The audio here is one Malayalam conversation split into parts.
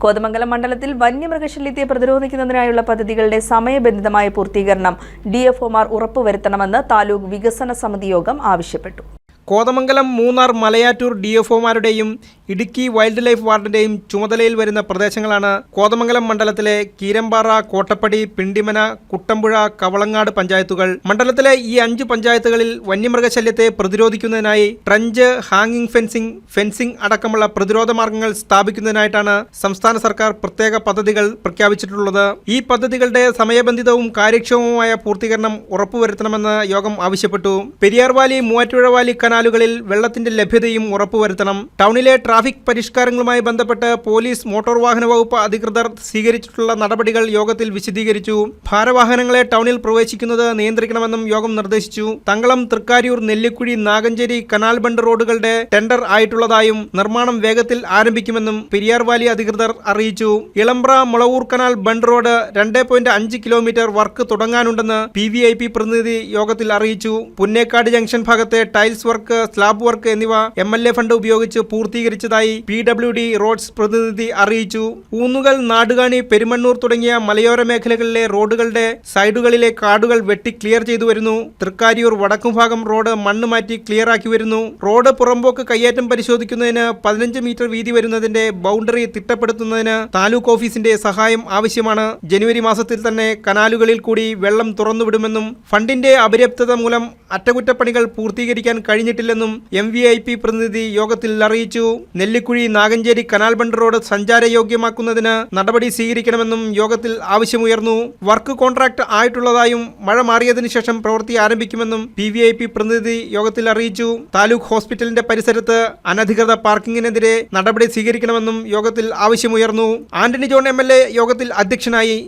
കോതമംഗലം മണ്ഡലത്തിൽ വന്യമൃഗശല്യത്തെ പ്രതിരോധിക്കുന്നതിനായുള്ള പദ്ധതികളുടെ സമയബന്ധിതമായ പൂർത്തീകരണം ഡിഎഫ്ഒമാർ ഉറപ്പുവരുത്തണമെന്ന് താലൂക്ക് വികസന സമിതി യോഗം ആവശ്യപ്പെട്ടു. കോതമംഗലം, മൂന്നാർ, മലയാറ്റൂർ ഡിഎഫ്ഒമാരുടെയും ഇടുക്കി വൈൽഡ് ലൈഫ് വാർഡിന്റെയും ചുമതലയിൽ വരുന്ന പ്രദേശങ്ങളാണ് കോതമംഗലം മണ്ഡലത്തിലെ കീരമ്പാറ, കോട്ടപ്പടി, പിണ്ടിമന, കുട്ടമ്പുഴ, കവളങ്ങാട് പഞ്ചായത്തുകൾ. മണ്ഡലത്തിലെ ഈ 5 പഞ്ചായത്തുകളിൽ വന്യമൃഗശല്യത്തെ പ്രതിരോധിക്കുന്നതിനായി ട്രഞ്ച്, ഹാങ്ങിംഗ് ഫെൻസിംഗ് അടക്കമുള്ള പ്രതിരോധ മാർഗങ്ങൾ സ്ഥാപിക്കുന്നതിനായിട്ടാണ് സംസ്ഥാന സർക്കാർ പ്രത്യേക പദ്ധതികൾ പ്രഖ്യാപിച്ചിട്ടുള്ളത്. ഈ പദ്ധതികളുടെ സമയബന്ധിതവും കാര്യക്ഷമവുമായ പൂർത്തീകരണം ഉറപ്പുവരുത്തണമെന്ന് യോഗം ആവശ്യപ്പെട്ടു. പെരിയാർ വാലി, മൂവാറ്റുപുഴ വാലി കനാലുകളിൽ വെള്ളത്തിന്റെ ലഭ്യതയും ഉറപ്പുവരുത്തണം. ടൗണിലെ ട്രാഫിക് പരിഷ്കാരങ്ങളുമായി ബന്ധപ്പെട്ട് പോലീസ്, മോട്ടോർ വാഹന വകുപ്പ് അധികൃതർ സ്വീകരിച്ചിട്ടുള്ള നടപടികൾ യോഗത്തിൽ വിശദീകരിച്ചു. ഭാരവാഹനങ്ങളെ ടൗണിൽ പ്രവേശിക്കുന്നത് നിയന്ത്രിക്കണമെന്നും യോഗം നിർദ്ദേശിച്ചു. തങ്കളം, തൃക്കാര്യൂർ, നെല്ലിക്കുഴി, നാഗഞ്ചേരി കനാൽ ബണ്ട് റോഡുകളുടെ ടെൻഡർ ആയിട്ടുള്ളതായും നിർമ്മാണം വേഗത്തിൽ ആരംഭിക്കുമെന്നും പെരിയാർ വാലി അധികൃതർ അറിയിച്ചു. Elambra, Mulavoor canal bund road 2.5 kilometre work തുടങ്ങാനുണ്ടെന്ന് PVIP പ്രതിനിധി യോഗത്തിൽ അറിയിച്ചു. പുന്നേക്കാട് ജംഗ്ഷൻ ഭാഗത്തെ ടൈൽസ് വർക്ക്, സ്ലാബ് വർക്ക് എന്നിവ MLA ഫണ്ട് ഉപയോഗിച്ച് പൂർത്തീകരിച്ചതായി PWD റോഡ്സ് പ്രതിനിധി അറിയിച്ചു. ഊന്നുകൽ, നാടുകാണി, പെരുമണ്ണൂർ തുടങ്ങിയ മലയോര മേഖലകളിലെ റോഡുകളുടെ സൈഡുകളിലെ കാടുകൾ വെട്ടി ക്ലിയർ ചെയ്തു വരുന്നു. തൃക്കാര്യൂർ വടക്കുംഭാഗം റോഡ് മണ്ണ് മാറ്റി ക്ലിയർ ആക്കി വരുന്നു. റോഡ് പുറമ്പോക്ക് കയ്യേറ്റം പരിശോധിക്കുന്നതിന് 15 മീറ്റർ വീതി വരുന്നതിന്റെ ബൗണ്ടറി തിട്ടപ്പെടുത്തുന്നതിന് താലൂക്ക് ഓഫീസിന്റെ സഹായം ആവശ്യമാണ്. ജനുവരി മാസത്തിൽ തന്നെ കനാലുകളിൽ കൂടി വെള്ളം തുറന്നുവിടുമെന്നും ഫണ്ടിന്റെ അപര്യാപ്തത മൂലം അറ്റകുറ്റപ്പണികൾ പൂർത്തീകരിക്കാൻ കഴിഞ്ഞിട്ടില്ലെന്നും MVIP പ്രതിനിധി യോഗത്തിൽ അറിയിച്ചു. Nellikuzhi, Nagancheri canal bund road സഞ്ചാരയോഗ്യമാക്കുന്നതിന് നടപടി സ്വീകരിക്കണമെന്നും യോഗത്തിൽ ആവശ്യമുയർന്നു. വർക്ക് കോൺട്രാക്ട് ആയിട്ടുള്ളതായും മഴ മാറിയതിനു ശേഷം പ്രവൃത്തി ആരംഭിക്കുമെന്നും PVIP പ്രതിനിധി യോഗത്തിൽ അറിയിച്ചു. താലൂക്ക് ഹോസ്പിറ്റലിന്റെ പരിസരത്ത് അനധികൃത പാർക്കിങ്ങിനെതിരെ നടപടി സ്വീകരിക്കണമെന്നും യോഗത്തിൽ ആവശ്യമുയർന്നു. ആന്റണി ജോൺ MLA യോഗത്തിൽ അധ്യക്ഷനായി.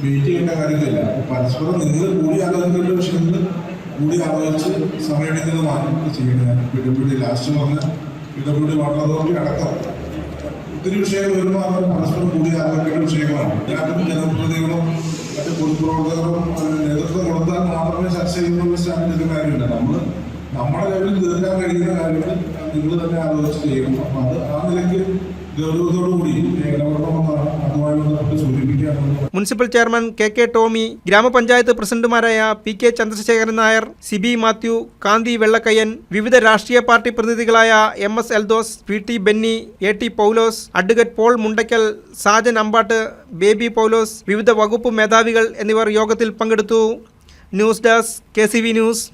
വെയിറ്റ് ചെയ്യേണ്ട കാര്യമില്ല. പരസ്പരം നിങ്ങൾ കൂടി ആലോചിക്കേണ്ട വിഷയങ്ങൾ കൂടി ആലോചിച്ച് സമയമെടുക്കുന്നതാണ് ചെയ്യുന്നത്. PWD ലാസ്റ്റ് പറഞ്ഞ PWD വാട്ടർ അതോറിറ്റി അടക്കം ഒത്തിരി വിഷയങ്ങൾ വരുമ്പോൾ അവർ പരസ്പരം കൂടി ആലോചിക്കേണ്ട വിഷയങ്ങളാണ്. എല്ലാവരും ജനപ്രതിനിധികളും മറ്റ് പൊതുപ്രവർത്തകരും നേതൃത്വം കൊടുത്താൽ മാത്രമേ ചർച്ച ചെയ്യുന്ന സ്റ്റാൻഡ് എടുക്കുന്ന കാര്യമില്ല. നമ്മുടെ ലെവലിൽ തീർക്കാൻ കഴിയുന്ന കാര്യങ്ങൾ നിങ്ങൾ തന്നെ ആലോചിച്ച് ചെയ്യണം. അപ്പം അത് ആ നിലയ്ക്ക് മുനിസിപ്പൽ ചെയർമാൻ KK ടോമി, ഗ്രാമപഞ്ചായത്ത് പ്രസിഡന്റുമാരായ PK ചന്ദ്രശേഖരൻ നായർ, സിബി മാത്യു, കാന്തി വെള്ളക്കയ്യൻ, വിവിധ രാഷ്ട്രീയ പാർട്ടി പ്രതിനിധികളായ MS Eldhose, PT Benny, AT Paulose, advocate Paul Mundackal, Sajan Ambatt, Baby Paulose, വിവിധ വകുപ്പ് മേധാവികൾ എന്നിവർ യോഗത്തിൽ പങ്കെടുത്തു. News desk KCV news.